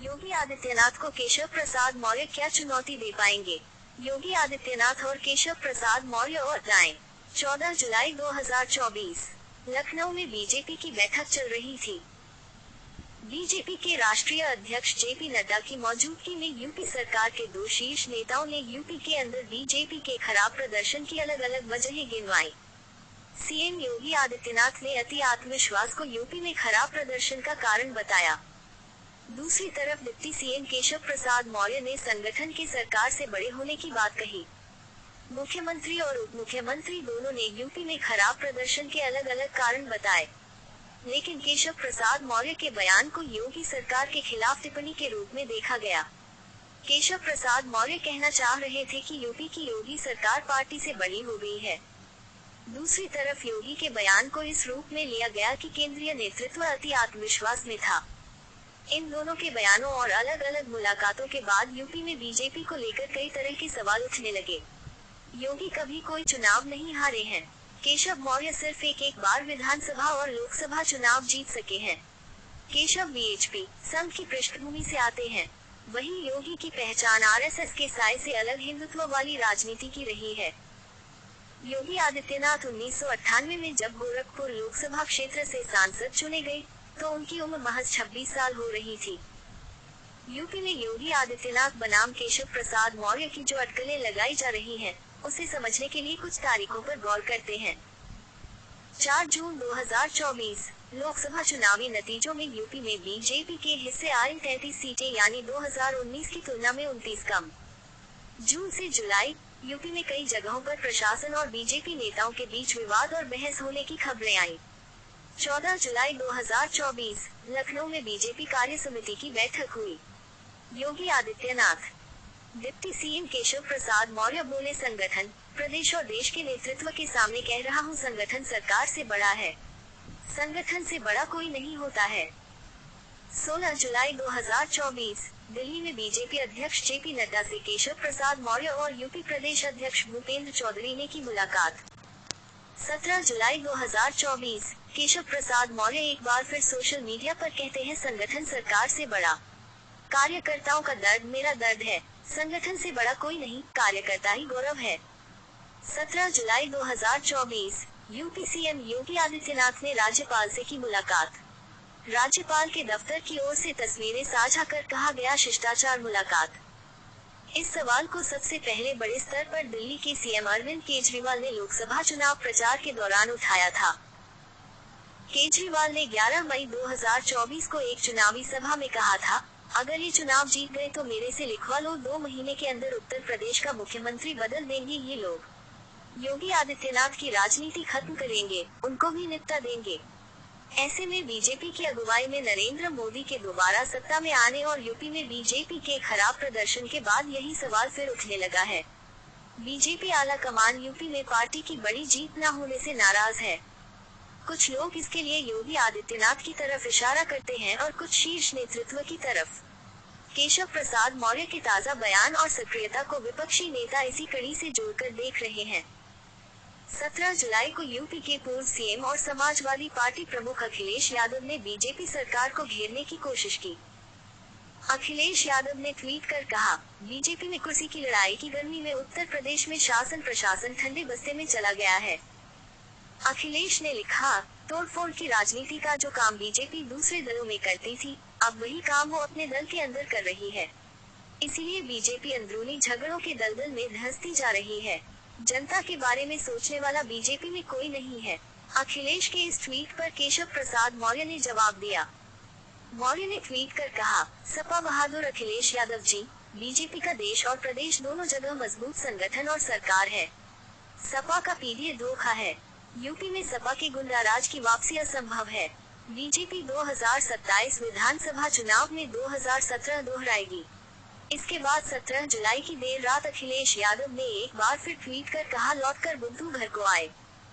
योगी आदित्यनाथ को केशव प्रसाद मौर्य क्या चुनौती दे पाएंगे? योगी आदित्यनाथ और केशव प्रसाद मौर्य और दाएं। 14 जुलाई 2024 लखनऊ में बीजेपी की बैठक चल रही थी। बीजेपी के राष्ट्रीय अध्यक्ष जेपी नड्डा की मौजूदगी में यूपी सरकार के दो शीर्ष नेताओं ने यूपी के अंदर बीजेपी के खराब प्रदर्शन की अलग अलग वजहें गिनवाई। सीएम योगी आदित्यनाथ ने अति आत्मविश्वास को यूपी में खराब प्रदर्शन का कारण बताया। दूसरी तरफ डिप्टी सीएम केशव प्रसाद मौर्य ने संगठन के सरकार से बड़े होने की बात कही। मुख्यमंत्री और उप मुख्यमंत्री दोनों ने यूपी में खराब प्रदर्शन के अलग अलग कारण बताए, लेकिन केशव प्रसाद मौर्य के बयान को योगी सरकार के खिलाफ टिप्पणी के रूप में देखा गया। केशव प्रसाद मौर्य कहना चाह रहे थे कि यूपी की योगी सरकार पार्टी से बड़ी हो गई है। दूसरी तरफ योगी के बयान को इस रूप में लिया गया कि केंद्रीय नेतृत्व अति आत्मविश्वास में था। इन दोनों के बयानों और अलग अलग मुलाकातों के बाद यूपी में बीजेपी को लेकर कई तरह के सवाल उठने लगे। योगी कभी कोई चुनाव नहीं हारे हैं। केशव मौर्य सिर्फ एक बार विधानसभा और लोकसभा चुनाव जीत सके हैं। केशव वीएचपी संघ की पृष्ठभूमि से आते हैं, वहीं योगी की पहचान आरएसएस के साए से अलग हिंदुत्व वाली राजनीति की रही है। योगी आदित्यनाथ 1998 में जब गोरखपुर लोकसभा क्षेत्र से सांसद चुने गए तो उनकी उम्र महज 26 साल हो रही थी। यूपी में योगी आदित्यनाथ बनाम केशव प्रसाद मौर्य की जो अटकलें लगाई जा रही हैं, उसे समझने के लिए कुछ तारीखों पर गौर करते हैं। 4 जून 2024 लोकसभा चुनावी नतीजों में यूपी में बीजेपी के हिस्से आई 33 सीटें, यानी 2019 की तुलना में 29 कम। जून से जुलाई यूपी में कई जगहों पर प्रशासन और बीजेपी नेताओं के बीच विवाद और बहस होने की खबरें आई। 14 जुलाई 2024 लखनऊ में बीजेपी कार्य समिति की बैठक हुई। योगी आदित्यनाथ, डिप्टी सीएम केशव प्रसाद मौर्य बोले, संगठन, प्रदेश और देश के नेतृत्व के सामने कह रहा हूँ, संगठन सरकार से बड़ा है। संगठन से बड़ा कोई नहीं होता है। 16 जुलाई 2024 दिल्ली में बीजेपी अध्यक्ष जेपी नड्डा से केशव प्रसाद मौर्य और यूपी प्रदेश अध्यक्ष भूपेंद्र चौधरी ने की मुलाकात। 17 जुलाई 2024 केशव प्रसाद मौर्य एक बार फिर सोशल मीडिया पर कहते हैं, संगठन सरकार से बड़ा। कार्यकर्ताओं का दर्द मेरा दर्द है, संगठन से बड़ा कोई नहीं, कार्यकर्ता ही गौरव है। 17 जुलाई 2024 यूपी सीएम योगी आदित्यनाथ ने राज्यपाल से की मुलाकात। राज्यपाल के दफ्तर की ओर से तस्वीरें साझा कर कहा गया, शिष्टाचार मुलाकात। इस सवाल को सबसे पहले बड़े स्तर पर दिल्ली के सीएम अरविंद केजरीवाल ने लोकसभा चुनाव प्रचार के दौरान उठाया था। केजरीवाल ने 11 मई 2024 को एक चुनावी सभा में कहा था, अगर ये चुनाव जीत गए तो मेरे से लिखवा लो, 2 महीने के अंदर उत्तर प्रदेश का मुख्यमंत्री बदल देंगे ये लोग। योगी आदित्यनाथ की राजनीति खत्म करेंगे, उनको भी निपटा देंगे। ऐसे में बीजेपी की अगुवाई में नरेंद्र मोदी के दोबारा सत्ता में आने और यूपी में बीजेपी के खराब प्रदर्शन के बाद यही सवाल फिर उठने लगा है। बीजेपी आला कमान यूपी में पार्टी की बड़ी जीत न होने से नाराज है। कुछ लोग इसके लिए योगी आदित्यनाथ की तरफ इशारा करते हैं और कुछ शीर्ष नेतृत्व की तरफ। केशव प्रसाद मौर्य के ताजा बयान और सक्रियता को विपक्षी नेता इसी कड़ी से जोड़कर देख रहे हैं। 17 जुलाई को यूपी के पूर्व सीएम और समाजवादी पार्टी प्रमुख अखिलेश यादव ने बीजेपी सरकार को घेरने की कोशिश की। अखिलेश यादव ने ट्वीट कर कहा, बीजेपी में कुर्सी की लड़ाई की गर्मी में उत्तर प्रदेश में शासन प्रशासन ठंडे बस्ते में चला गया है। अखिलेश ने लिखा, तोड़फोड़ की राजनीति का जो काम बीजेपी दूसरे दलों में करती थी, अब वही काम वो अपने दल के अंदर कर रही है। इसीलिए बीजेपी अंदरूनी झगड़ों के दलदल में धंसती जा रही है। जनता के बारे में सोचने वाला बीजेपी में कोई नहीं है। अखिलेश के इस ट्वीट पर केशव प्रसाद मौर्य ने जवाब दिया। मौर्य ने ट्वीट कर कहा, सपा बहादुर अखिलेश यादव जी, बीजेपी का देश और प्रदेश दोनों जगह मजबूत संगठन और सरकार है। सपा का पीढ़ी धोखा है। यूपी में सपा के गुंडाराज की वापसी असंभव है। बीजेपी 2027 विधानसभा चुनाव में 2017 दोहराएगी। इसके बाद 17 जुलाई की देर रात अखिलेश यादव ने एक बार फिर ट्वीट कर कहा, लौटकर बुद्धू घर को आए।